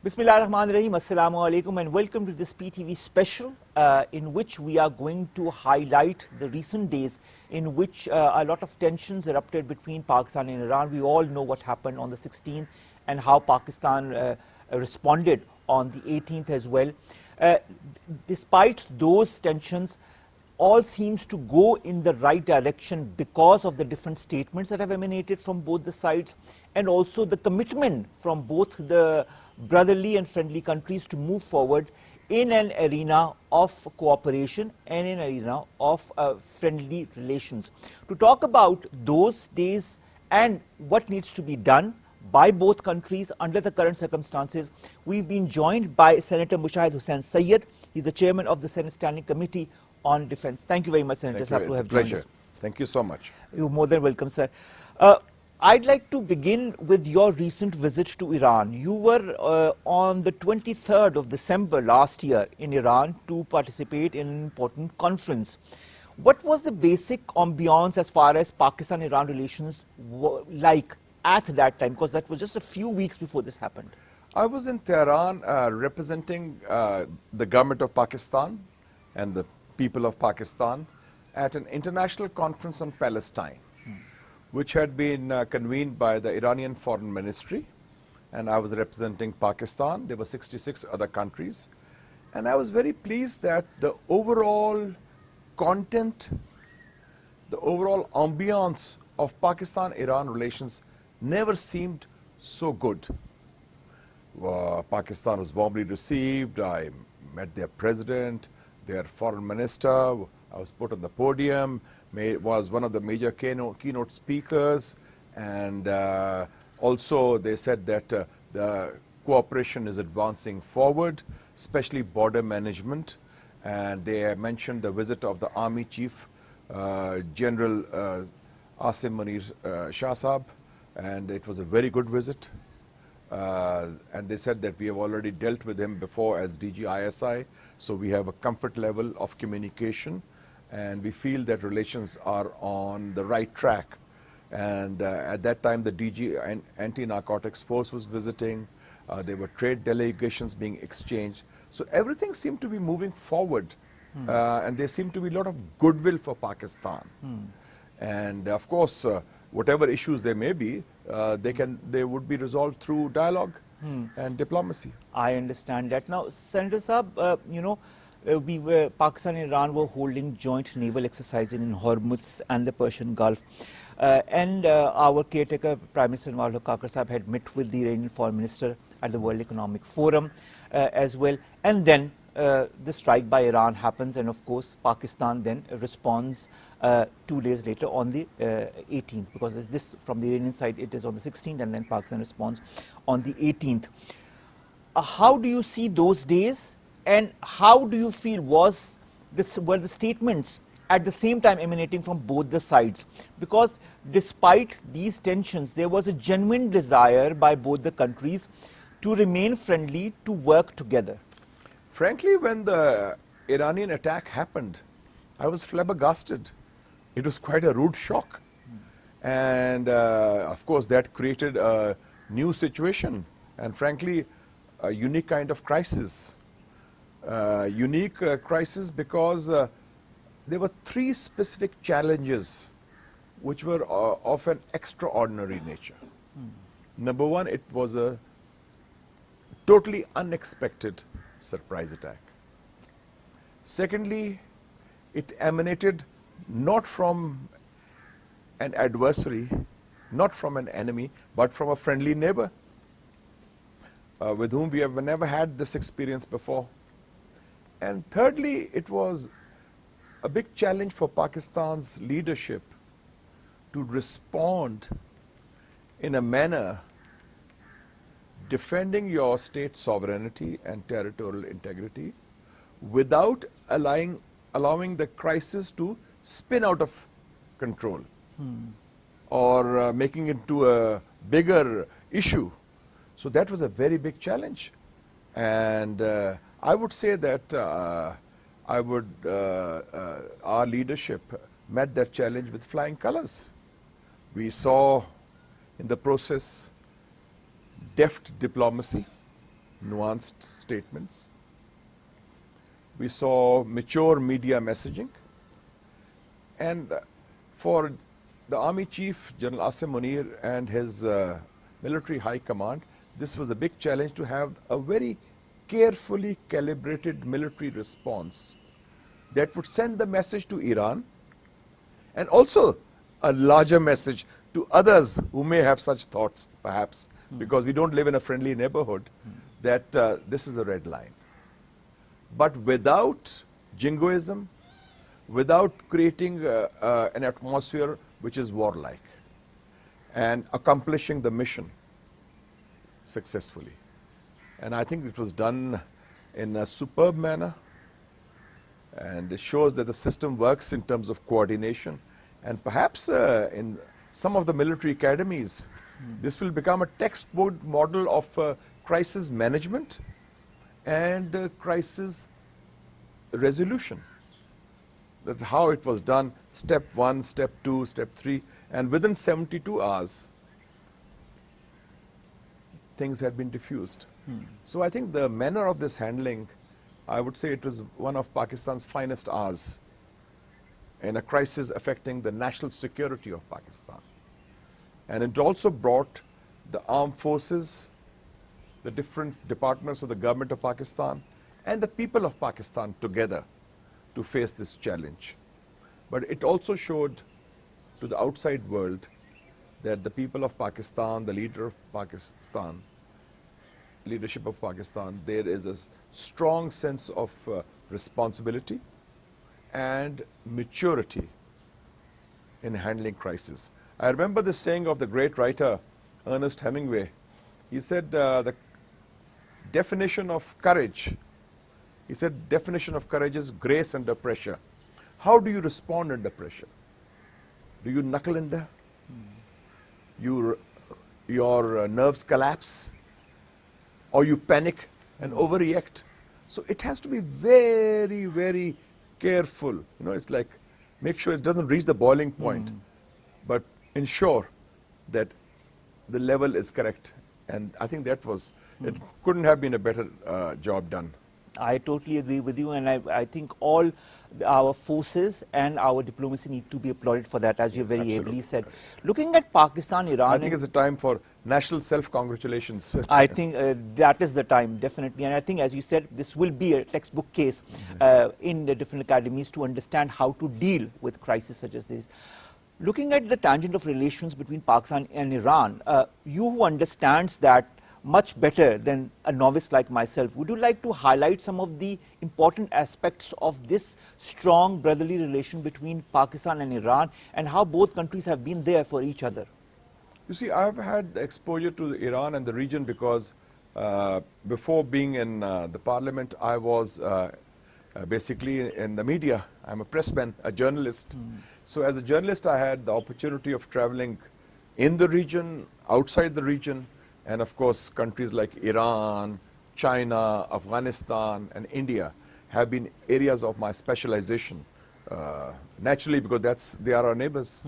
Bismillahirrahmanirrahim. Assalamu alaikum and welcome to this PTV special in which we are going to highlight the recent days in which a lot of tensions erupted between Pakistan and Iran. We all know what happened on the 16th and how Pakistan responded on the 18th as well. Despite those tensions, all seems to go in the right direction because of the different statements that have emanated from both the sides and also the commitment from both the brotherly and friendly countries to move forward in an arena of cooperation and in an arena of friendly relations. To talk about those days and what needs to be done by both countries under the current circumstances, we've been joined by Senator MUSHAHID HUSSAIN SAYED. He's the chairman of the Senate Standing Committee on Defense. Thank you very much, Senator Saab, to have joined us. Thank you so much. You're more than welcome, sir. I'd like to begin with your recent visit to Iran. You were on the 23rd of December last year in Iran to participate in an important conference. What was the basic ambiance as far as Pakistan-Iran relations like at that time? Because that was just a few weeks before this happened. I was in Tehran representing the government of Pakistan and the people of Pakistan at an international conference on Palestine, which had been convened by the Iranian Foreign Ministry, and I was representing Pakistan. There were 66 other countries, and I was very pleased that the overall content, the overall ambiance of Pakistan-Iran relations never seemed so good. Pakistan was warmly received. I met their president, their foreign minister. I was put on the podium, was one of the major keynote speakers, and also they said that the cooperation is advancing forward, especially border management, and they mentioned the visit of the Army Chief General Asim Munir Shah Saab, and it was a very good visit. And they said that we have already dealt with him before as DG ISI, so we have a comfort level of communication, and we feel that relations are on the right track. And at that time, the DG Anti-Narcotics Force was visiting. There were trade delegations being exchanged. So everything seemed to be moving forward, and there seemed to be a lot of goodwill for Pakistan. And of course, whatever issues there may be, they would be resolved through dialogue and diplomacy. I understand that. Now, Senator Saab, you know, Pakistan and Iran were holding joint naval exercises in Hormuz and the Persian Gulf. And our caretaker, Prime Minister Nawaz Kakar Saab, had met with the Iranian Foreign Minister at the World Economic Forum as well. And then the strike by Iran happens, and of course, Pakistan then responds 2 days later on the 18th, because this from the Iranian side, it is on the 16th, and then Pakistan responds on the 18th. How do you see those days, and how do you feel were the statements at the same time emanating from both the sides? Because despite these tensions, there was a genuine desire by both the countries to remain friendly, to work together. Frankly, when the Iranian attack happened, I was flabbergasted. It was quite a rude shock. And of course, that created a new situation, and frankly, a unique kind of crisis. Unique crisis because there were 3 specific challenges which were of an extraordinary nature. Number one, it was a totally unexpected surprise attack. Secondly, it emanated not from an adversary, not from an enemy, but from a friendly neighbor with whom we have never had this experience before. And thirdly, it was a big challenge for Pakistan's leadership to respond in a manner defending your state sovereignty and territorial integrity without allowing the crisis to spin out of control or making it into a bigger issue. So that was a very big challenge. And I would say that our leadership met that challenge with flying colors. We saw in the process deft diplomacy, nuanced statements. We saw mature media messaging. And for the Army Chief, General Asim Munir, and his military high command, this was a big challenge to have a very carefully calibrated military response that would send the message to Iran and also a larger message to others who may have such thoughts, perhaps, because we don't live in a friendly neighborhood, that this is a red line. But without jingoism, without creating an atmosphere which is warlike, and accomplishing the mission successfully. And I think it was done in a superb manner, and it shows that the system works in terms of coordination. And perhaps in some of the military academies, this will become a textbook model of crisis management and crisis resolution. That's how it was done, step 1, step 2, step 3, and within 72 hours, things had been diffused. So I think the manner of this handling, I would say it was one of Pakistan's finest hours in a crisis affecting the national security of Pakistan. And it also brought the armed forces, the different departments of the government of Pakistan, and the people of Pakistan together to face this challenge. But it also showed to the outside world that the people of Pakistan, the leader of Pakistan, leadership of Pakistan, there is a strong sense of responsibility and maturity in handling crisis. I remember the saying of the great writer Ernest Hemingway. He said the definition of courage, he said definition of courage is grace under pressure. How do you respond under pressure? Do you knuckle under? Your nerves collapse? Or you panic and overreact? So it has to be very, very careful. You know, it's like make sure it doesn't reach the boiling point, but ensure that the level is correct. And I think that was, it couldn't have been a better job done. I totally agree with you, and I think all our forces and our diplomacy need to be applauded for that, as you very ably said. Looking at Pakistan, Iran... I think it's a time for national self-congratulations. I think that is the time, definitely. And I think, as you said, this will be a textbook case in the different academies to understand how to deal with crises such as this. Looking at the tangent of relations between Pakistan and Iran, you who understands that much better than a novice like myself, would you like to highlight some of the important aspects of this strong brotherly relation between Pakistan and Iran and how both countries have been there for each other? You see, I've had exposure to Iran and the region because before being in the parliament, I was basically in the media. I'm a pressman, a journalist. So as a journalist, I had the opportunity of traveling in the region, outside the region, and of course, countries like Iran, China, Afghanistan, and India have been areas of my specialization, naturally because they are our neighbors.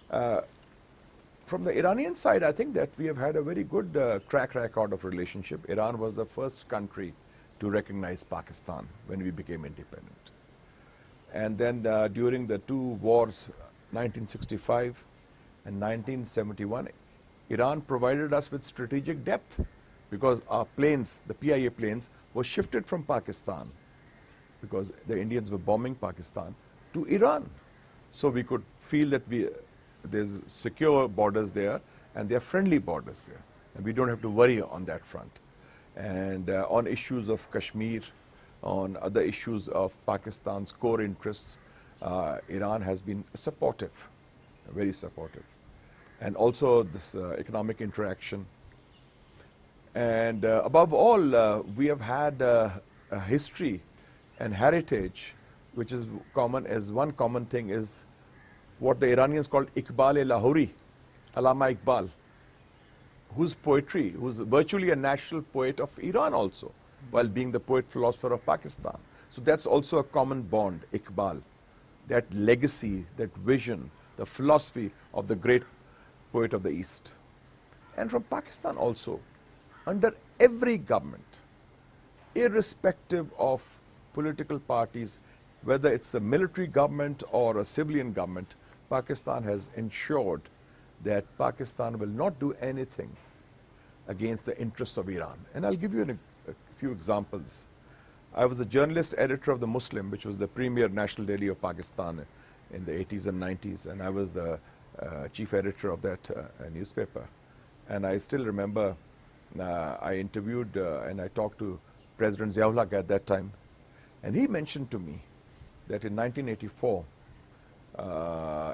From the Iranian side, I think that we have had a very good track record of relationship. Iran was the first country to recognize Pakistan when we became independent. And then during the two wars, 1965 and 1971, Iran provided us with strategic depth because our planes, the PIA planes, were shifted from Pakistan because the Indians were bombing Pakistan to Iran. So we could feel that there's secure borders there and there are friendly borders there. And we don't have to worry on that front. And on issues of Kashmir, on other issues of Pakistan's core interests, Iran has been supportive, very supportive. And also this economic interaction. And above all, we have had a history and heritage, which is common as one common thing is what the Iranians call Iqbal-e-Lahori, Allama Iqbal, whose poetry, who's virtually a national poet of Iran also, while being the poet-philosopher of Pakistan. So that's also a common bond, Iqbal, that legacy, that vision, the philosophy of the great poet of the East. And from Pakistan also, under every government, irrespective of political parties, whether it's a military government or a civilian government, Pakistan has ensured that Pakistan will not do anything against the interests of Iran. And I'll give you a few examples. I was a journalist editor of the Muslim, which was the premier national daily of Pakistan in the 80s and 90s, and I was the chief editor of that newspaper. And I still remember I interviewed and I talked to President Ziaul at that time, and he mentioned to me that in 1984,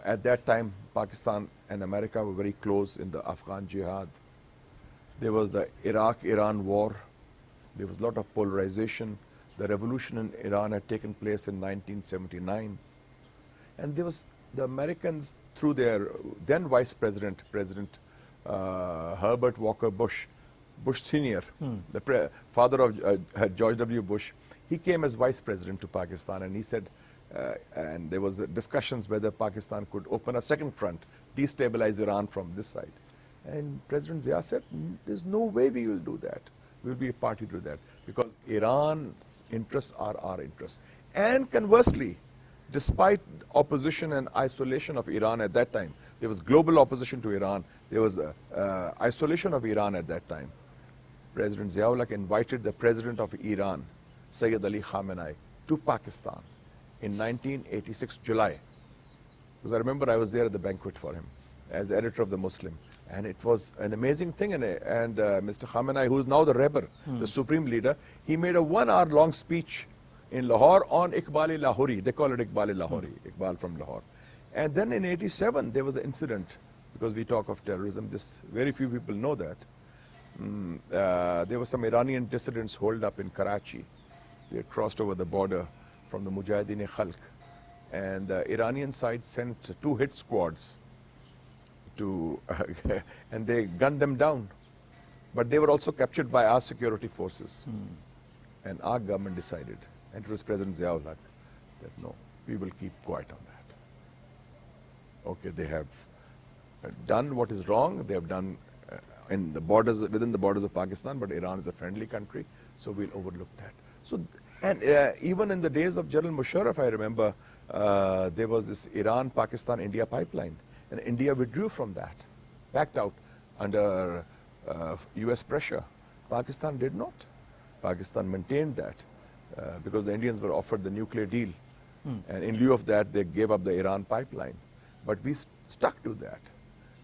at that time, Pakistan and America were very close in the Afghan jihad. There was the Iraq-Iran war. There was a lot of polarization. The revolution in Iran had taken place in 1979. And there was the Americans, through their then Vice President, President Herbert Walker Bush, Bush Sr., the father of George W. Bush, he came as Vice President to Pakistan, and he said, and there was discussions whether Pakistan could open a second front, destabilize Iran from this side. And President Zia said, there's no way we will do that. We will be a party to that, because Iran's interests are our interests. And conversely, despite opposition and isolation of Iran at that time, there was global opposition to Iran, there was isolation of Iran at that time. President Ziaul invited the president of Iran, Sayyed Ali Khamenei, to Pakistan in 1986 July. Because I remember I was there at the banquet for him as editor of the Muslim. And it was an amazing thing. And Mr. Khamenei, who is now the rebel, the supreme leader, he made a 1-hour-long speech in Lahore on Iqbal-e-Lahori. They call it Iqbal-e-Lahori, Iqbal from Lahore. And then in 87, there was an incident, because we talk of terrorism, very few people know that. There were some Iranian dissidents holed up in Karachi. They had crossed over the border from the Mujahideen-e-Khalq. And the Iranian side sent 2 hit squads to, and they gunned them down. But they were also captured by our security forces. And our government decided, and it was President Ziaul Haq, that no, we will keep quiet on that. Okay, they have done what is wrong. They have done in the borders, within the borders of Pakistan, but Iran is a friendly country, so we'll overlook that. So, and even in the days of General Musharraf, I remember there was this Iran-Pakistan-India pipeline, and India withdrew from that, backed out under US pressure. Pakistan did not. Pakistan maintained that because the Indians were offered the nuclear deal, and in lieu of that, they gave up the Iran pipeline. But we stuck to that.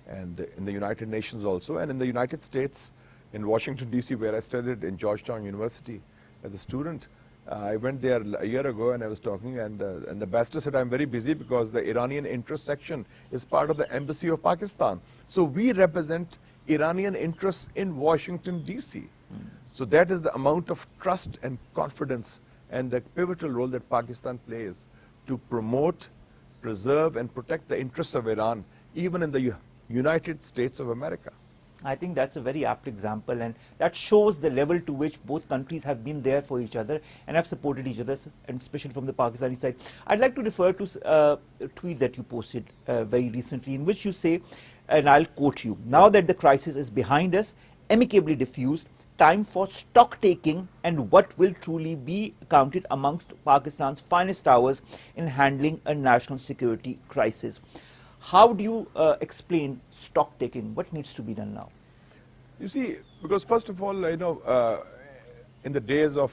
And in the United Nations also, and in the United States, in Washington, D.C., where I studied in Georgetown University as a student, I went there a year ago and I was talking, and the ambassador said, I'm very busy because the Iranian interest section is part of the embassy of Pakistan. So we represent Iranian interests in Washington, D.C. So that is the amount of trust and confidence and the pivotal role that Pakistan plays to promote, preserve, and protect the interests of Iran, even in the United States of America. I think that's a very apt example, and that shows the level to which both countries have been there for each other and have supported each other, and especially from the Pakistani side. I'd like to refer to a tweet that you posted very recently, in which you say, and I'll quote you, "Now that the crisis is behind us, amicably diffused, time for stock taking and what will truly be counted amongst Pakistan's finest hours in handling a national security crisis." How do you explain stock taking? What needs to be done now? You see, because first of all, I know in the days of,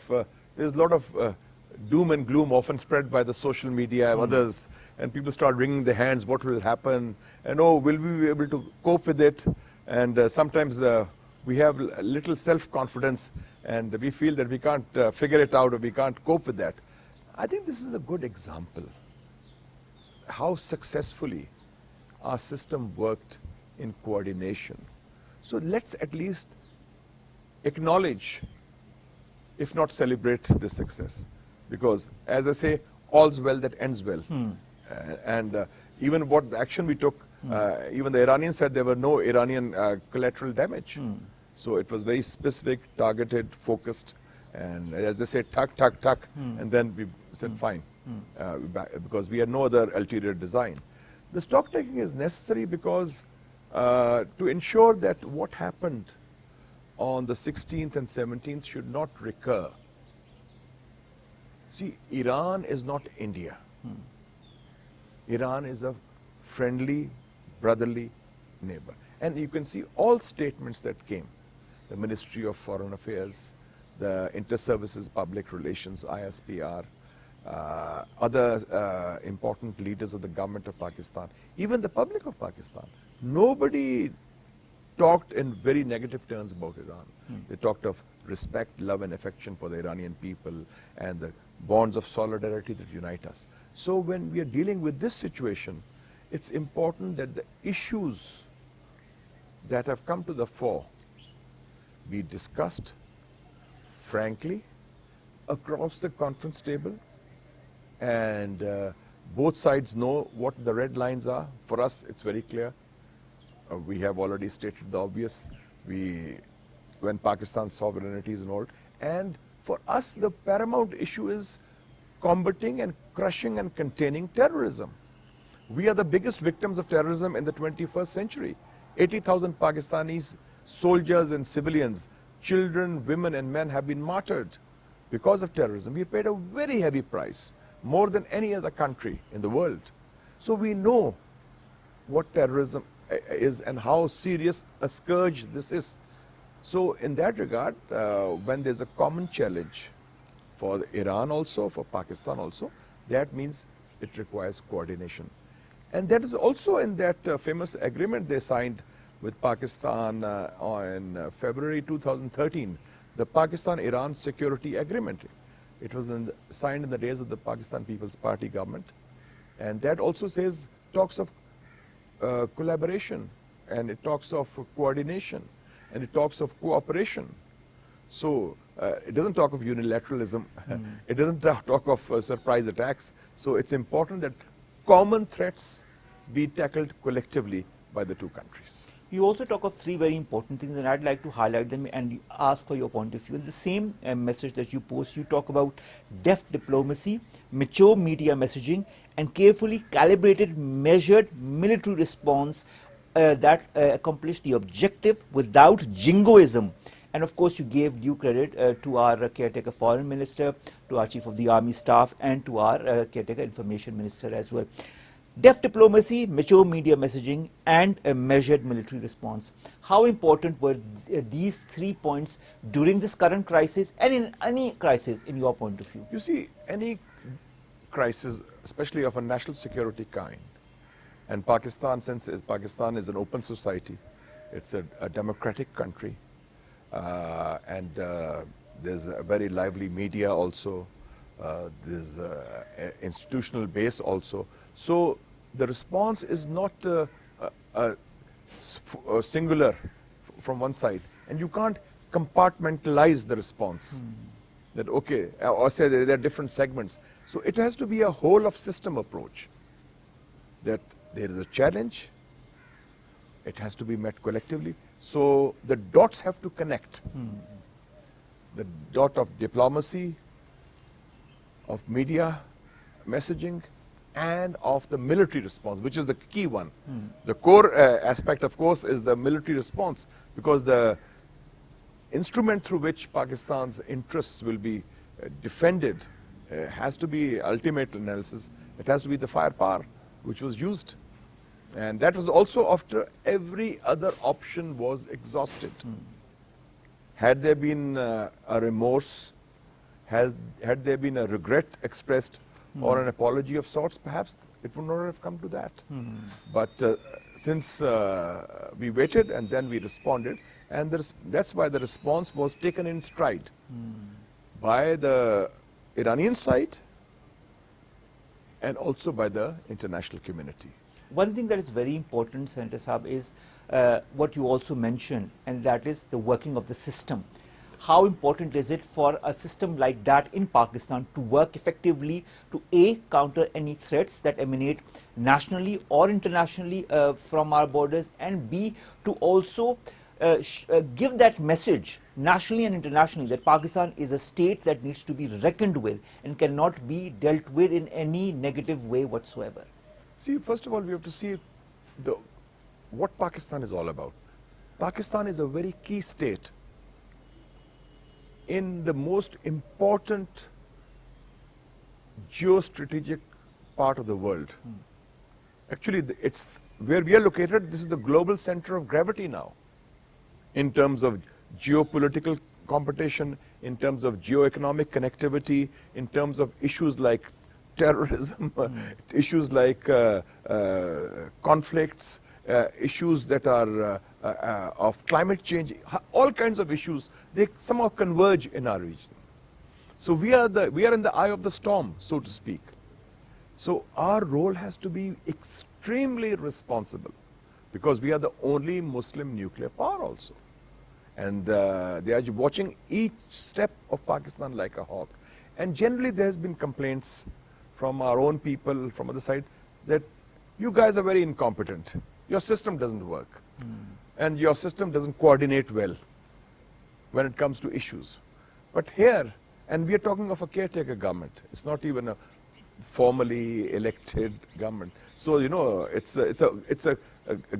there's a lot of doom and gloom often spread by the social media and others, and people start wringing their hands, what will happen, and oh, will we be able to cope with it? And sometimes we have little self-confidence and we feel that we can't figure it out or we can't cope with that. I think this is a good example how successfully our system worked in coordination. So let's at least acknowledge, if not celebrate, this success. Because, as I say, all's well that ends well. And even what action we took, even the Iranians said there were no Iranian collateral damage. So it was very specific, targeted, focused, and as they say, tuck, tuck, tuck, and then we said fine, because we had no other ulterior design. The stock taking is necessary because to ensure that what happened on the 16th and 17th should not recur. See, Iran is not India. Iran is a friendly, brotherly neighbor. And you can see all statements that came. The Ministry of Foreign Affairs, the Inter-Services Public Relations, ISPR, other important leaders of the government of Pakistan, even the public of Pakistan. Nobody talked in very negative terms about Iran. They talked of respect, love and affection for the Iranian people and the bonds of solidarity that unite us. So when we are dealing with this situation, it's important that the issues that have come to the fore be discussed frankly across the conference table, and both sides know what the red lines are. For us, it's very clear. We have already stated the obvious. When Pakistan's sovereignty is involved, and for us, the paramount issue is combating and crushing and containing terrorism. We are the biggest victims of terrorism in the 21st century. 80,000 Pakistanis, soldiers and civilians, children, women and men have been martyred because of terrorism. We paid a very heavy price, more than any other country in the world. So we know what terrorism is and how serious a scourge this is. So in that regard, when there's a common challenge for Iran also, for Pakistan also, that means it requires coordination. And that is also in that famous agreement they signed with Pakistan in February 2013, the Pakistan-Iran Security Agreement. It was signed in the days of the Pakistan People's Party government. And that also says, talks of collaboration, and it talks of coordination, and it talks of cooperation. So it doesn't talk of unilateralism. It doesn't talk of surprise attacks. So it's important that common threats be tackled collectively by the two countries. You also talk of three very important things, and I'd like to highlight them and ask for your point of view. In the same message that you post, you talk about deft diplomacy, mature media messaging, and carefully calibrated, measured military response that accomplished the objective without jingoism. And of course, you gave due credit to our caretaker foreign minister, to our chief of the army staff, and to our caretaker information minister as well. Deft diplomacy, mature media messaging, and a measured military response. How important were these 3 points during this current crisis and in any crisis in your point of view? You see, any crisis, especially of a national security kind, and Pakistan, since Pakistan is an open society, it's a democratic country, and there's a very lively media also, there's an institutional base also. So the response is not singular from one side, and you can't compartmentalize the response. That okay, or say there are different segments. So it has to be a whole of system approach. That there is a challenge, it has to be met collectively. So the dots have to connect. The dot of diplomacy, of media messaging, and of the military response, which is the key one. The core aspect, of course, is the military response, because the instrument through which Pakistan's interests will be defended has to be ultimate analysis. It has to be the firepower which was used. And that was also after every other option was exhausted. Had there been a remorse, had there been a regret expressed, or an apology of sorts, perhaps it would not have come to that. But since we waited and then we responded, and that's why the response was taken in stride by the Iranian side and also by the international community. One thing that is very important, Senator Saab, is what you also mentioned, and that is the working of the system. How important is it for a system like that in Pakistan to work effectively to A, counter any threats that emanate nationally or internationally from our borders, and B, to also give that message nationally and internationally that Pakistan is a state that needs to be reckoned with and cannot be dealt with in any negative way whatsoever? See, first of all, we have to see what Pakistan is all about. Pakistan is a very key state in the most important geostrategic part of the world. Actually, it's where we are located. This is the global center of gravity now, in terms of geopolitical competition, in terms of geoeconomic connectivity, in terms of issues like terrorism, issues like conflicts, issues that are of climate change, all kinds of issues. They somehow converge in our region. So we are in the eye of the storm, so to speak. So our role has to be extremely responsible, because we are the only Muslim nuclear power also. And they are watching each step of Pakistan like a hawk. And generally there has been complaints from our own people, from other side, that you guys are very incompetent. Your system doesn't work. And your system doesn't coordinate well when it comes to issues. But here, and we are talking of a caretaker government. It's not even a formally elected government. So, you know, it's a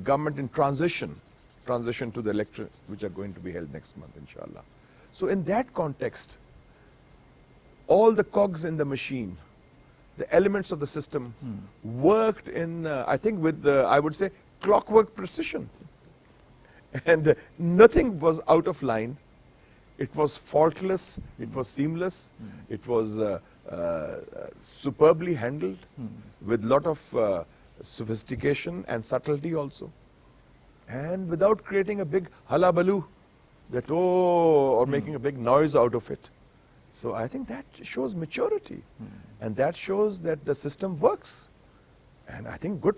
government in transition to the election which are going to be held next month, inshallah. So in that context, all the cogs in the machine, the elements of the system worked in, I think with, I would say, clockwork precision. And nothing was out of line. It was faultless, it was seamless, it was superbly handled with lot of sophistication and subtlety also. And without creating a big hullabaloo, that or making a big noise out of it. So I think that shows maturity, and that shows that the system works. And I think good,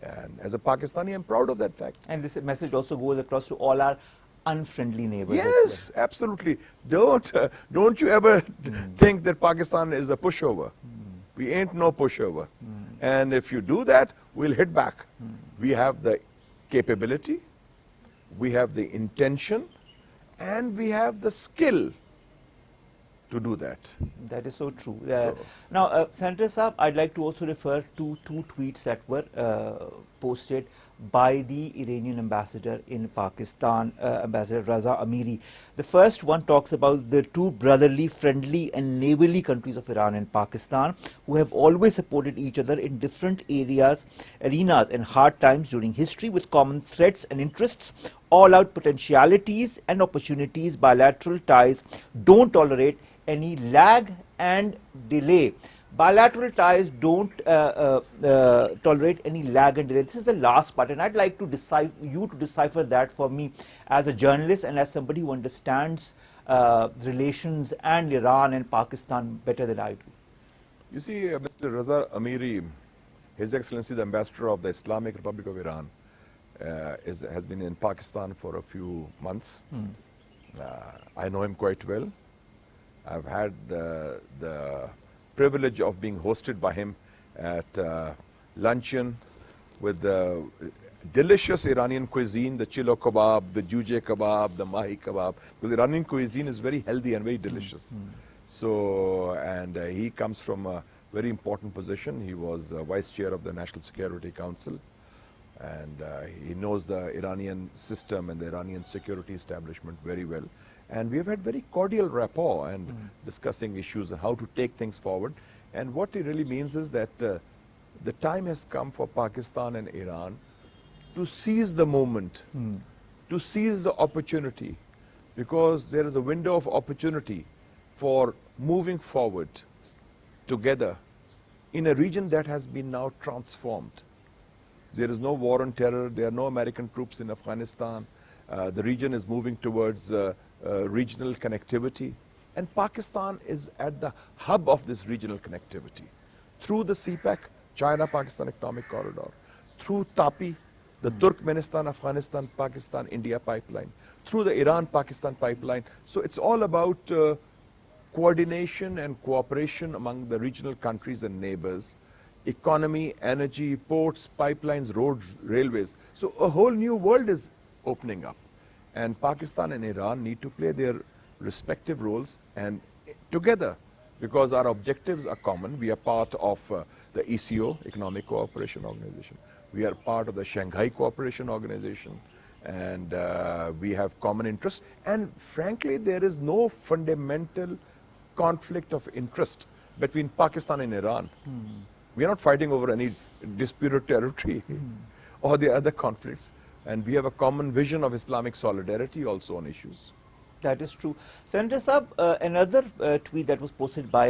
and as a Pakistani, I'm proud of that fact. And this message also goes across to all our unfriendly neighbors. Yes, absolutely. Don't you ever think that Pakistan is a pushover. We ain't no pushover. And if you do that, we'll hit back. We have the capability, we have the intention, and we have the skill to do that. That is so true. So, now, Senator Saab, I'd like to also refer to two tweets that were posted by the Iranian ambassador in Pakistan, Ambassador Raza Amiri. The first one talks about the two brotherly, friendly and neighborly countries of Iran and Pakistan, who have always supported each other in different arenas and hard times during history, with common threats and interests, all-out potentialities and opportunities. Bilateral ties don't tolerate any lag and delay. Bilateral ties don't tolerate any lag and delay. This is the last part, and I'd like to decipher that for me as a journalist and as somebody who understands relations and Iran and Pakistan better than I do. you see, Mr. Raza Amiri, His Excellency the Ambassador of the Islamic Republic of Iran, has been in Pakistan for a few months. I know him quite well. I've had the privilege of being hosted by him at luncheon with the delicious Iranian cuisine, the chilo kebab, the juje kebab, the mahi kebab, because Iranian cuisine is very healthy and very delicious. So, and he comes from a very important position. He was Vice Chair of the National Security Council, and he knows the Iranian system and the Iranian security establishment very well. And we have had very cordial rapport and discussing issues and how to take things forward. And what it really means is that the time has come for Pakistan and Iran to seize the moment, to seize the opportunity, because there is a window of opportunity for moving forward together in a region that has been now transformed. There is no war on terror, there are no American troops in Afghanistan. The region is moving towards regional connectivity, and Pakistan is at the hub of this regional connectivity through the CPEC, China-Pakistan Economic Corridor, through TAPI, the Turkmenistan, Afghanistan, Pakistan, India pipeline, through the Iran-Pakistan pipeline. So it's all about coordination and cooperation among the regional countries and neighbors, economy, energy, ports, pipelines, roads, railways. So a whole new world is opening up. And Pakistan and Iran need to play their respective roles and together, because our objectives are common. We are part of the ECO, Economic Cooperation Organization. We are part of the Shanghai Cooperation Organization. and we have common interests. And frankly, there is no fundamental conflict of interest between Pakistan and Iran. We are not fighting over any disputed territory or the other conflicts. And we have a common vision of Islamic solidarity also on issues. That is true. Senator Saab, another tweet that was posted by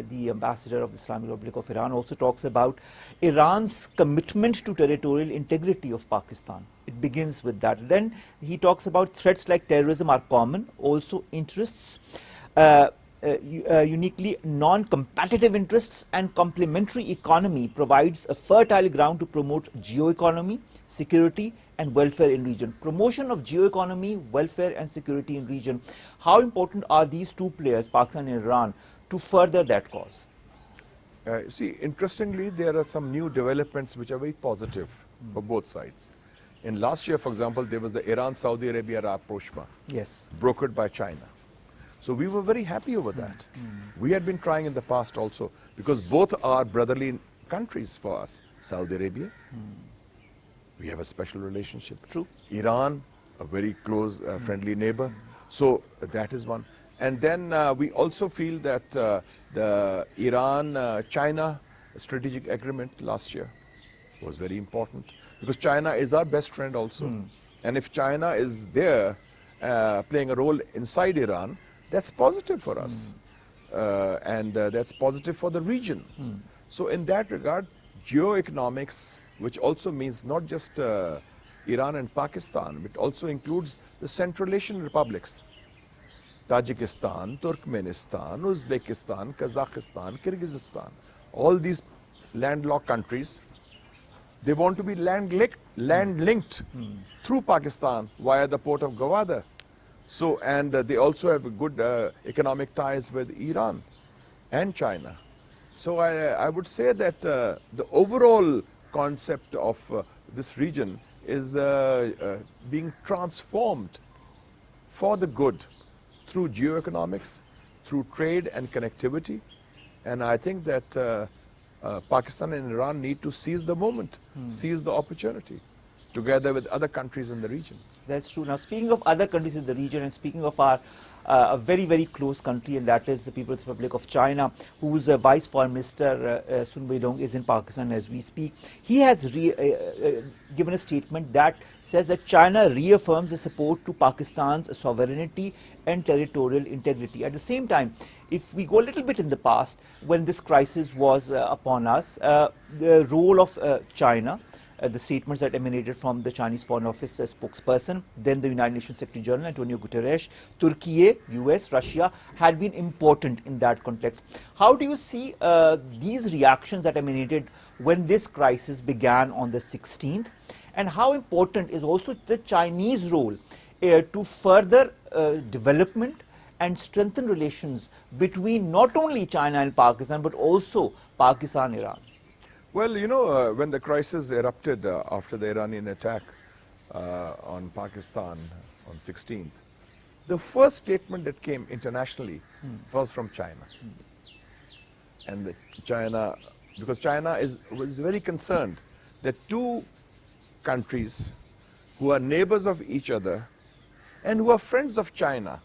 the ambassador of the Islamic Republic of Iran also talks about Iran's commitment to territorial integrity of Pakistan. It begins with that. Then he talks about threats like terrorism are common, also interests, uniquely non-competitive interests and complementary economy provides a fertile ground to promote geoeconomy, security and welfare in region. Promotion of geoeconomy, welfare and security in region. How important are these two players, Pakistan and Iran, to further that cause? See, interestingly, there are some new developments which are very positive for both sides. In last year, for example, there was the Iran-Saudi Arabia rapprochement, Yes, brokered by China. So we were very happy over that. We had been trying in the past also, because both are brotherly countries for us. Saudi Arabia, we have a special relationship. True. Iran, a very close, friendly neighbor. So that is one. And then we also feel that the Iran-China strategic agreement last year was very important, because China is our best friend also. And if China is there playing a role inside Iran, that's positive for us. And that's positive for the region. So in that regard, geoeconomics, which also means not just Iran and Pakistan, but also includes the Central Asian republics, Tajikistan, Turkmenistan, Uzbekistan, Kazakhstan, Kyrgyzstan, all these landlocked countries, they want to be land-linked through Pakistan via the port of Gwadar. So, and they also have good economic ties with Iran and China. So I would say that the overall concept of this region is being transformed for the good through geoeconomics, through trade and connectivity. And I think that Pakistan and Iran need to seize the moment, seize the opportunity, together with other countries in the region. that's true. Now, speaking of other countries in the region and speaking of our a very, very close country, and that is the People's Republic of China, whose Vice Foreign Minister Sun Weidong is in Pakistan as we speak. He has given a statement that says that China reaffirms the support to Pakistan's sovereignty and territorial integrity. At the same time, if we go a little bit in the past, when this crisis was upon us, the role of China, the statements that emanated from the Chinese Foreign Office spokesperson, then the United Nations Secretary General Antonio Guterres, Turkey, US, Russia had been important in that context. How do you see these reactions that emanated when this crisis began on the 16th? And how important is also the Chinese role to further development and strengthen relations between not only China and Pakistan, but also Pakistan-Iran? Well, you know, when the crisis erupted after the Iranian attack on Pakistan on 16th, the first statement that came internationally was from China. And China, because China was very concerned that two countries who are neighbors of each other and who are friends of China,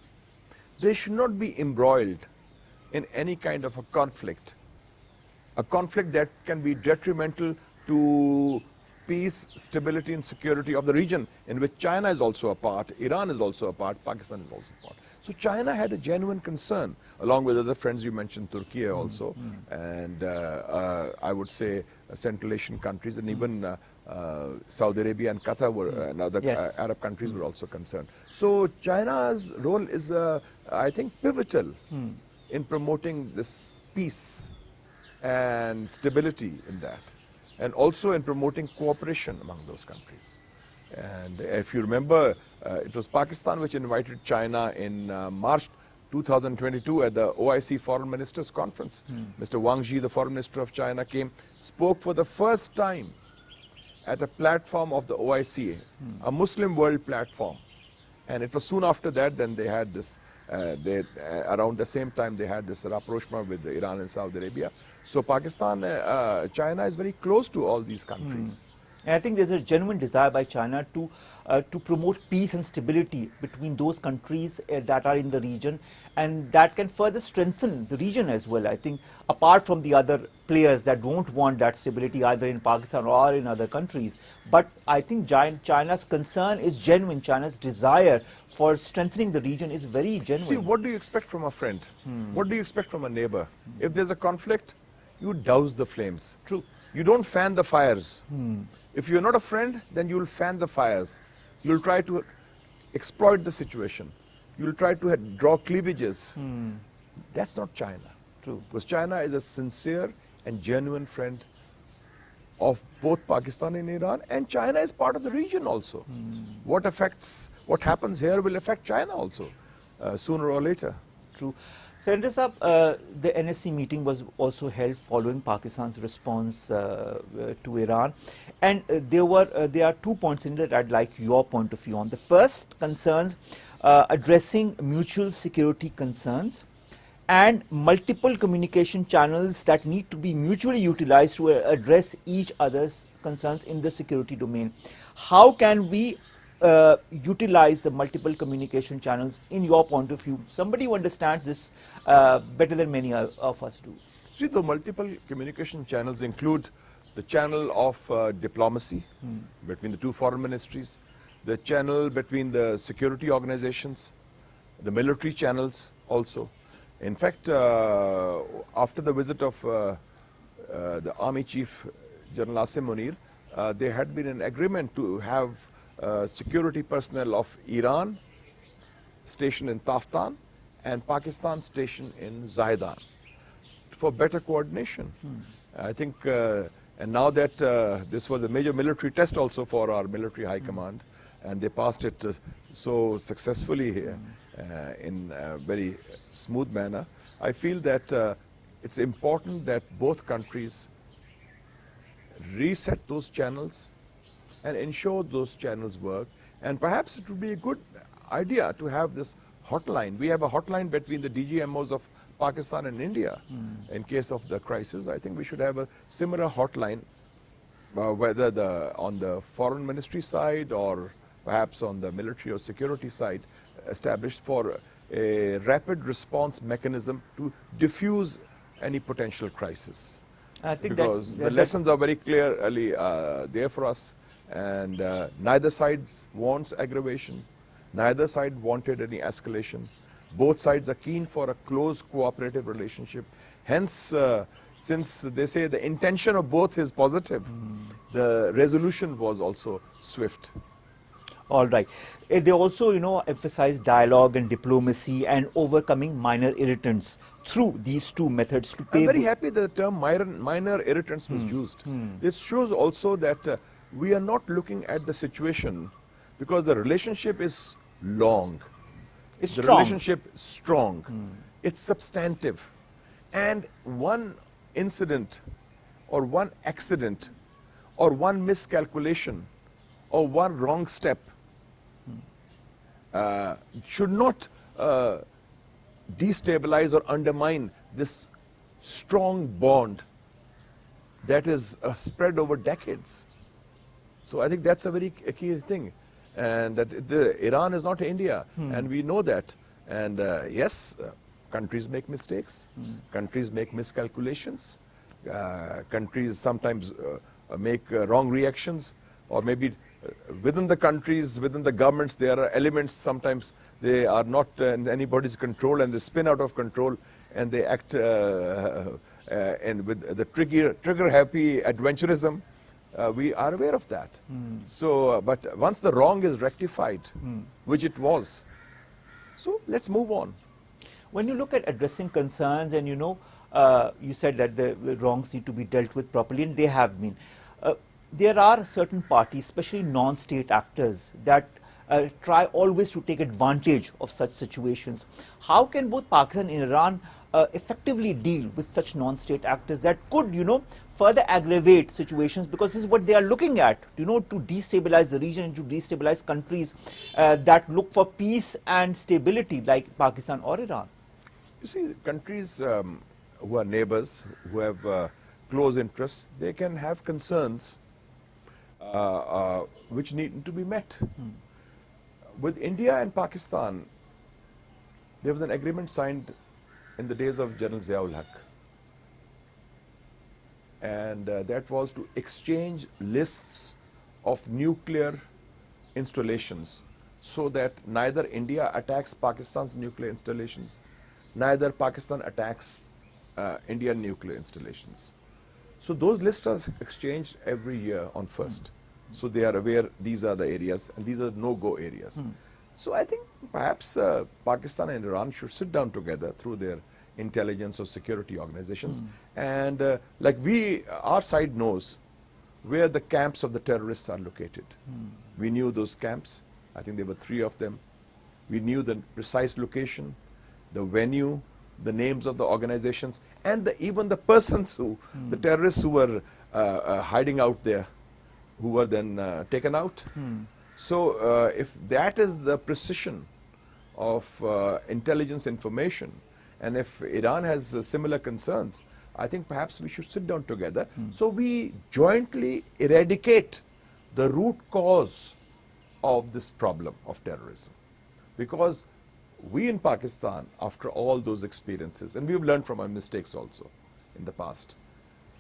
they should not be embroiled in any kind of a conflict that can be detrimental to peace, stability and security of the region, in which China is also a part, Iran is also a part, Pakistan is also a part. So China had a genuine concern, along with other friends you mentioned, Turkey also, and I would say Central Asian countries, and even Saudi Arabia and Qatar were, and other Arab countries were also concerned. So China's role is, I think, pivotal in promoting this peace and stability in that, and also in promoting cooperation among those countries. And if you remember, it was Pakistan which invited China in March 2022 at the OIC Foreign Ministers Conference. Mr. Wang Yi, the Foreign Minister of China, came, spoke for the first time at a platform of the OIC, a Muslim world platform. And it was soon after that, then they had this, around the same time they had this rapprochement with Iran and Saudi Arabia. So Pakistan, China is very close to all these countries. And I think there's a genuine desire by China to promote peace and stability between those countries that are in the region, and that can further strengthen the region as well. I think apart from the other players that don't want that stability either in Pakistan or in other countries, but I think China's concern is genuine. China's desire for strengthening the region is very genuine. See, what do you expect from a friend? What do you expect from a neighbor? If there's a conflict, you douse the flames. True. You don't fan the fires. If you're not a friend, then you'll fan the fires. You'll try to exploit the situation. You'll try to draw cleavages. That's not China. True. Because China is a sincere and genuine friend of both Pakistan and Iran, and China is part of the region also. What happens here will affect China also, sooner or later. True. Senator Saab, the NSC meeting was also held following Pakistan's response to Iran, and there are 2 points in it I'd like your point of view on. The first concerns addressing mutual security concerns and multiple communication channels that need to be mutually utilized to address each other's concerns in the security domain. How can we utilize the multiple communication channels in your point of view? Somebody who understands this better than many of us do. See, the multiple communication channels include the channel of diplomacy between the two foreign ministries, the channel between the security organizations, the military channels also. In fact, after the visit of the Army Chief General Asim Munir, there had been an agreement to have security personnel of Iran stationed in Taftan and Pakistan stationed in Zahedan for better coordination. I think, and now that this was a major military test also for our military high command, and they passed it so successfully here in a very smooth manner, I feel that it's important that both countries reset those channels and ensure those channels work. And perhaps it would be a good idea to have this hotline. We have a hotline between the DGMOs of Pakistan and India in case of the crisis. I think we should have a similar hotline, whether on the foreign ministry side or perhaps on the military or security side, established for a rapid response mechanism to diffuse any potential crisis. I think because the lessons are very clearly there for us, and neither sides wants aggravation, neither side wanted any escalation. Both sides are keen for a close cooperative relationship. Hence, since they say the intention of both is positive, the resolution was also swift. All right. They also, emphasize dialogue and diplomacy and overcoming minor irritants through these two methods to pay. I'm very happy that the term minor irritants was used. This shows also that we are not looking at the situation because the relationship is long. It's the strong. Relationship is strong. It's substantive. And one incident or one accident or one miscalculation or one wrong step should not destabilize or undermine this strong bond that is spread over decades. So I think that's a very key thing, and that Iran is not India, and we know that. And yes, countries make mistakes, countries make miscalculations, countries sometimes make wrong reactions, or maybe within the countries, within the governments, there are elements, sometimes they are not in anybody's control and they spin out of control and they act and with the trigger-happy adventurism. We are aware of that. So, but once the wrong is rectified, which it was, so let's move on. When you look at addressing concerns and you said that the wrongs need to be dealt with properly, and they have been. There are certain parties, especially non-state actors, that try always to take advantage of such situations. How can both Pakistan and Iran effectively deal with such non-state actors that could, further aggravate situations, because this is what they are looking at, to destabilize the region and to destabilize countries that look for peace and stability like Pakistan or Iran? You see, countries who are neighbors, who have close interests, they can have concerns which need to be met. With India and Pakistan, there was an agreement signed in the days of General Ziaul Haq, and that was to exchange lists of nuclear installations so that neither India attacks Pakistan's nuclear installations, neither Pakistan attacks Indian nuclear installations. So those lists are exchanged every year on 1st. So they are aware these are the areas and these are no-go areas. So I think perhaps Pakistan and Iran should sit down together through their intelligence or security organizations, and like our side knows where the camps of the terrorists are located. We knew those camps. I think there were 3 of them. We knew the precise location, the venue, the names of the organizations, and even the persons the terrorists who were hiding out there, who were then taken out. So if that is the precision of intelligence information, and if Iran has similar concerns, I think perhaps we should sit down together so we jointly eradicate the root cause of this problem of terrorism. Because we in Pakistan, after all those experiences, and we've learned from our mistakes also in the past,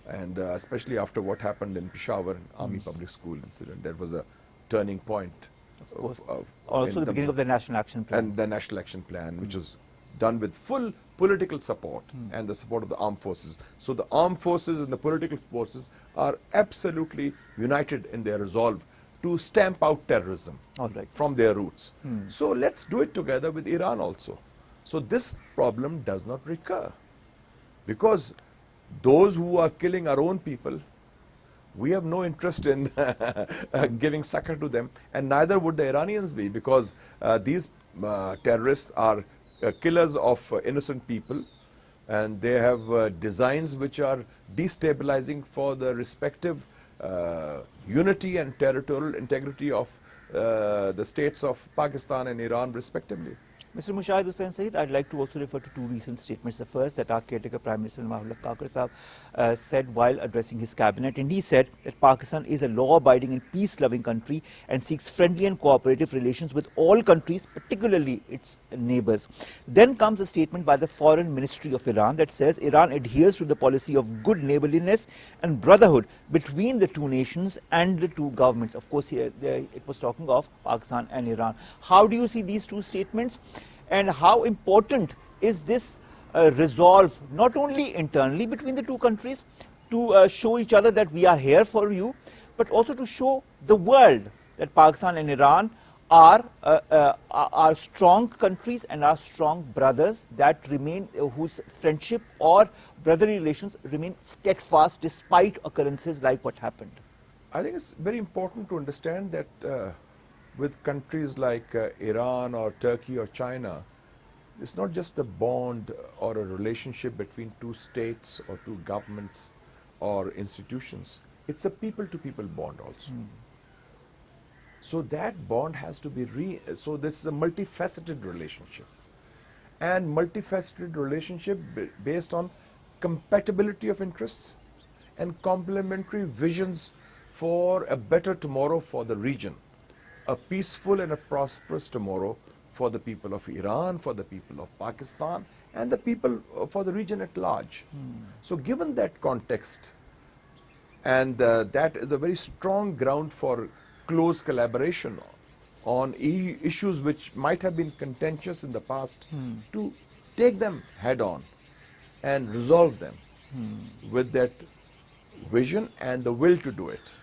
and especially after what happened in Peshawar Army Public School incident, that was a turning point. Of course. Also the beginning of the National Action Plan. And the National Action Plan, which was done with full political support and the support of the armed forces. So the armed forces and the political forces are absolutely united in their resolve to stamp out terrorism from their roots. So let's do it together with Iran also. So this problem does not recur. Because those who are killing our own people, we have no interest in giving succor to them, and neither would the Iranians be, because these terrorists are killers of innocent people, and they have designs which are destabilizing for the respective unity and territorial integrity of the states of Pakistan and Iran respectively. Mr. Mushahid Hussain Sayed, I'd like to also refer to 2 recent statements. The first, that our caretaker Prime Minister Mahmoud Kakar Sahab said while addressing his cabinet, and he said that Pakistan is a law-abiding and peace-loving country and seeks friendly and cooperative relations with all countries, particularly its neighbors. Then comes a statement by the Foreign Ministry of Iran that says Iran adheres to the policy of good neighborliness and brotherhood between the 2 nations and the 2 governments. Of course, here it was talking of Pakistan and Iran. How do you see these 2 statements? And how important is this resolve, not only internally between the 2 countries, to show each other that we are here for you, but also to show the world that Pakistan and Iran are strong countries and are strong brothers that remain, whose friendship or brotherly relations remain steadfast despite occurrences like what happened? I think it's very important to understand that with countries like Iran or Turkey or China, it's not just a bond or a relationship between 2 states or 2 governments or institutions. It's a people-to-people bond also. So that bond has to be so this is a multifaceted relationship. And multifaceted relationship based on compatibility of interests and complementary visions for a better tomorrow for the region. A peaceful and a prosperous tomorrow for the people of Iran, for the people of Pakistan, and the people for the region at large. So given that context, and that is a very strong ground for close collaboration on issues which might have been contentious in the past, to take them head on and resolve them with that vision and the will to do it.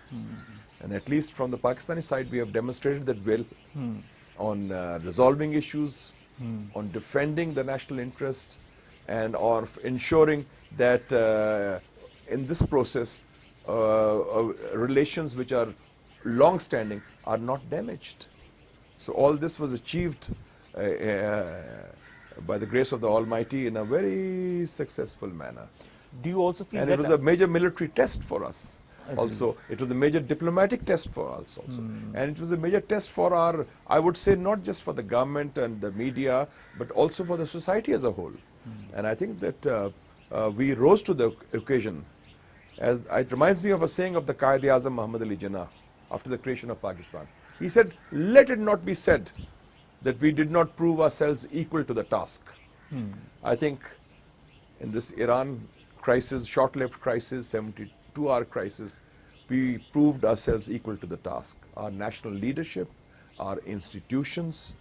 And at least from the Pakistani side, we have demonstrated that will on resolving issues, on defending the national interest, and on ensuring that in this process, relations which are long-standing are not damaged. So all this was achieved by the grace of the Almighty in a very successful manner. Do you also feel and that it was a major military test for us? Also, it was a major diplomatic test for us also. And it was a major test for our, I would say, not just for the government and the media, but also for the society as a whole. And I think that we rose to the occasion. As it reminds me of a saying of the Qaid-e-Azam Muhammad Ali Jinnah, after the creation of Pakistan. He said, let it not be said that we did not prove ourselves equal to the task. I think in this Iran crisis, short-lived crisis, 72-hour crisis, we proved ourselves equal to the task. Our national leadership, our institutions,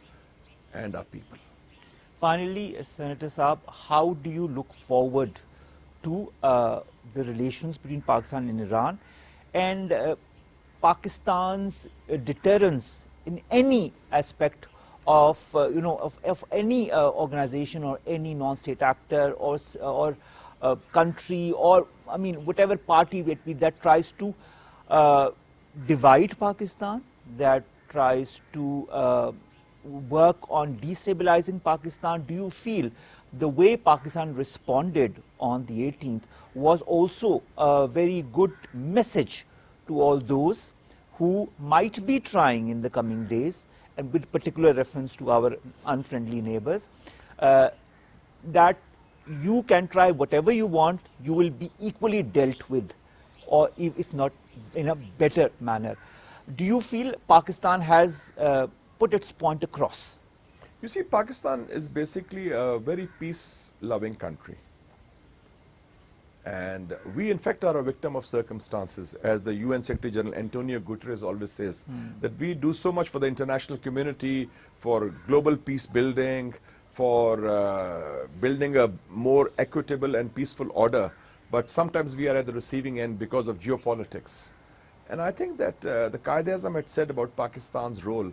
and our people. Finally, Senator Saab, how do you look forward to the relations between Pakistan and Iran and Pakistan's deterrence in any aspect of of any organization or any non-state actor or country, or I mean whatever party it be that tries to divide Pakistan, that tries to work on destabilizing Pakistan? Do you feel the way Pakistan responded on the 18th was also a very good message to all those who might be trying in the coming days, and with particular reference to our unfriendly neighbors, that you can try whatever you want, you will be equally dealt with, or if not in a better manner? Do you feel Pakistan has put its point across? You see, Pakistan is basically a very peace-loving country. And we, in fact, are a victim of circumstances. As the UN Secretary General Antonio Guterres always says, that we do so much for the international community, for global peace building, for building a more equitable and peaceful order. But sometimes we are at the receiving end because of geopolitics. And I think that the Quaid-e-Azam had said about Pakistan's role,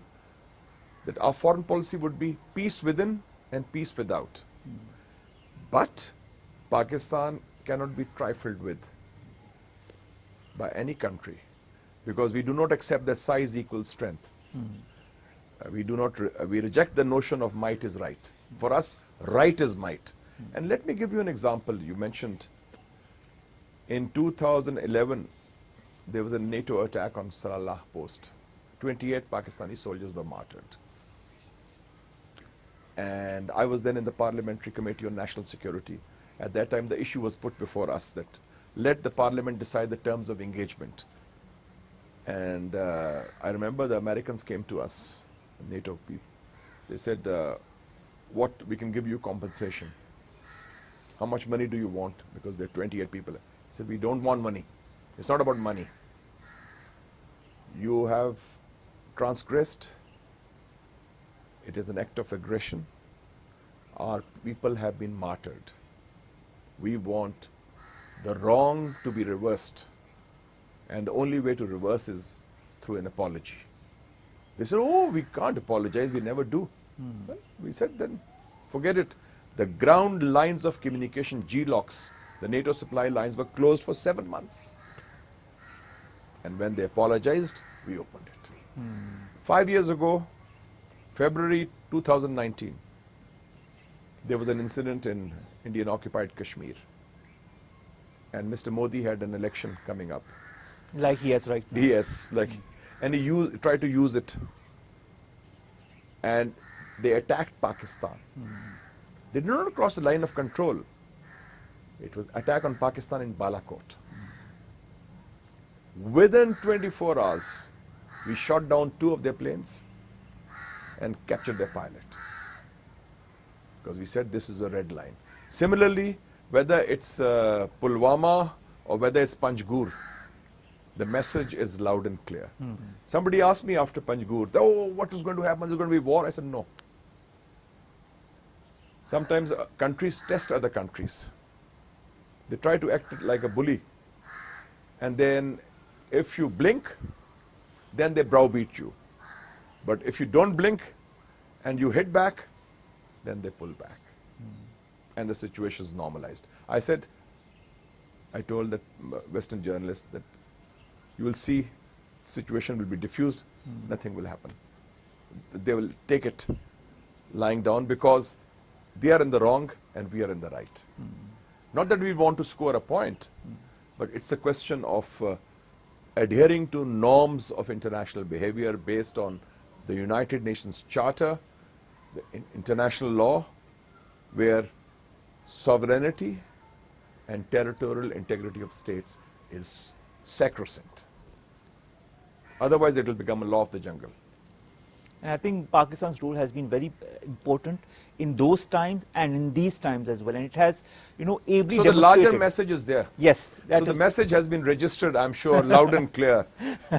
that our foreign policy would be peace within and peace without. But Pakistan cannot be trifled with by any country, because we do not accept that size equals strength. We reject the notion of might is right. For us, right is might. And let me give you an example. You mentioned in 2011, there was a NATO attack on Sarallah post. 28 Pakistani soldiers were martyred. And I was then in the Parliamentary Committee on National Security. At that time, the issue was put before us that let the Parliament decide the terms of engagement. And I remember the Americans came to us, NATO people. They said, what, we can give you compensation. How much money do you want? Because there are 28 people. I said, we don't want money. It's not about money. You have transgressed. It is an act of aggression. Our people have been martyred. We want the wrong to be reversed. And the only way to reverse is through an apology. They said, oh, we can't apologize, we never do. Well, we said, then forget it. The ground lines of communication, GLOCs, the NATO supply lines, were closed for 7 months. And when they apologized, we opened it. 5 years ago, February 2019, there was an incident in Indian-occupied Kashmir. And Mr. Modi had an election coming up. Like he has right now. Yes, and he tried to use it. And they attacked Pakistan. They did not cross the line of control. It was attack on Pakistan in Balakot. Within 24 hours, we shot down 2 of their planes and captured their pilot. Because we said this is a red line. Similarly, whether it's Pulwama or whether it's Panjgur, the message is loud and clear. Somebody asked me after Panjgur, oh, what is going to happen? Is there going to be war? I said, no. Sometimes countries test other countries. They try to act like a bully. And then if you blink, then they browbeat you. But if you don't blink and you hit back, then they pull back. And the situation is normalized. I told that Western journalists that you will see situation will be diffused, nothing will happen. They will take it lying down because they are in the wrong and we are in the right. Not that we want to score a point, but it's a question of adhering to norms of international behavior based on the United Nations Charter, the international law, where sovereignty and territorial integrity of states is sacrosanct. Otherwise, it will become a law of the jungle. And I think Pakistan's role has been very important in those times and in these times as well. And it has, ably So the demonstrated. larger message is there. Yes. So the message has been registered, I'm sure, loud and clear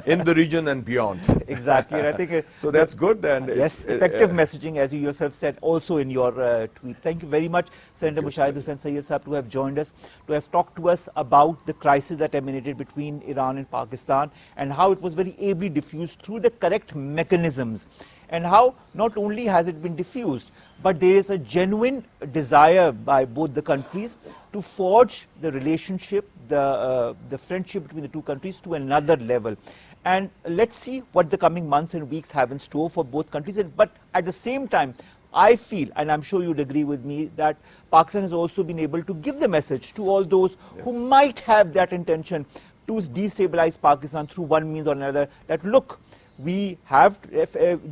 in the region and beyond. Exactly. And I think so that's good. And yes, effective messaging, as you yourself said, also in your tweet. Thank you very much, Senator MUSHAHID HUSSAIN Sayyed Sahab, to have joined us, to have talked to us about the crisis that emanated between Iran and Pakistan and how it was very ably diffused through the correct mechanisms. And how not only has it been diffused, but there is a genuine desire by both the countries to forge the relationship, the friendship between the two countries to another level. And let's see what the coming months and weeks have in store for both countries. But at the same time, I feel, and I'm sure you'd agree with me, that Pakistan has also been able to give the message to all those who might have that intention to destabilize Pakistan through one means or another, that look, we have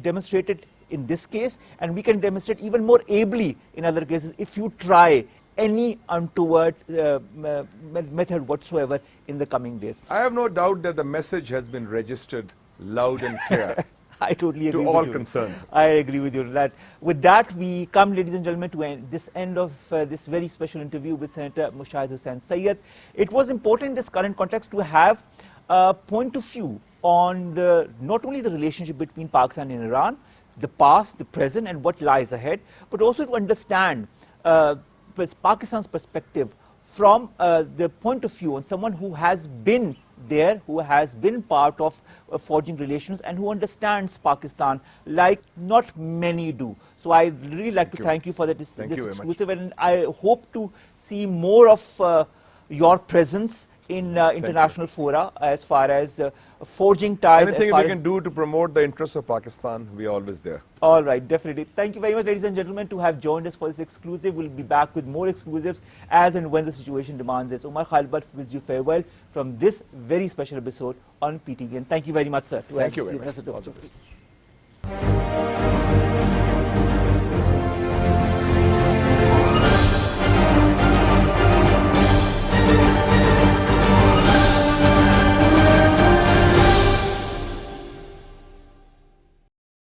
demonstrated in this case, and we can demonstrate even more ably in other cases if you try any untoward method whatsoever in the coming days. I have no doubt that the message has been registered loud and clear. I totally agree to with all you. concerned. I agree with you. With that, we come, ladies and gentlemen, to this end of this very special interview with Senator MUSHAHID HUSSAIN Sayyed. It was important in this current context to have a point of view on not only the relationship between Pakistan and Iran, the past, the present, and what lies ahead, but also to understand Pakistan's perspective from the point of view on someone who has been there, who has been part of forging relations, and who understands Pakistan like not many do. So I really like to thank you for this exclusive, and I hope to see more of your presence in international fora as far as forging ties. Anything we can do to promote the interests of Pakistan, we are always there. All right, definitely. Thank you very much, ladies and gentlemen, to have joined us for this exclusive. We'll be back with more exclusives as and when the situation demands it. Omar Khalid bids you farewell from this very special episode on PTV. And thank you very much, sir. Thank you very much.